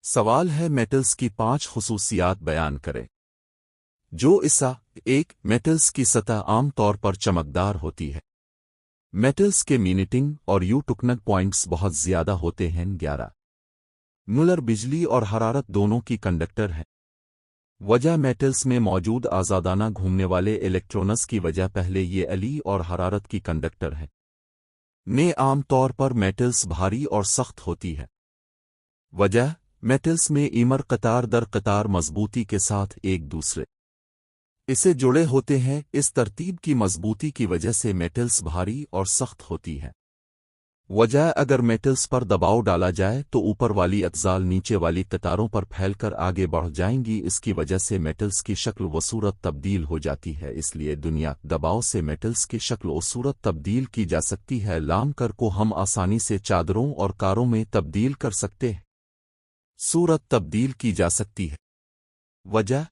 سوال ہے میٹلز کی 5 خصوصیات بیان کریں جو اسا 1 میٹلز کی سطح عام طور پر چمکدار ہوتی ہے۔ میٹلز کے مینٹنگ اور یو ٹکنگ پوائنٹس بہت زیادہ ہوتے ہیں 11 مولر بجلی اور حرارت دونوں کی کنڈکٹر ہیں۔ وجہ میٹلز میں موجود آزادانہ گھومنے والے الیکٹرونز کی وجہ پہلے یہ علی اور حرارت کی کنڈکٹر ہیں۔ عام طور پر میٹلز بھاری اور سخت ہوتی ہے۔ وجہ میٹلز میں ایمر قطار در قطار مضبوطی کے ساتھ ایک دوسرے اسے جڑے ہوتے ہیں۔ اس ترتیب کی مضبوطی کی وجہ سے میٹلز بھاری اور سخت ہوتی ہے۔ وجہ اگر میٹلز پر دباؤ ڈالا جائے تو اوپر والی اجزال نیچے والی قطاروں پر پھیل کر آگے بڑھ جائیں گی۔ اس کی وجہ سے میٹلز کی شکل و صورت تبدیل ہو جاتی ہے، اس لیے دنیا دباؤ سے میٹلز کی شکل و صورت تبدیل کی جا سکتی ہے۔ لام کر کو ہم آسانی سے چادروں اور کاروں میں تبدیل کر سکتے ہیں۔ صورت تبدیل کی جا سکتی ہے۔ وجہ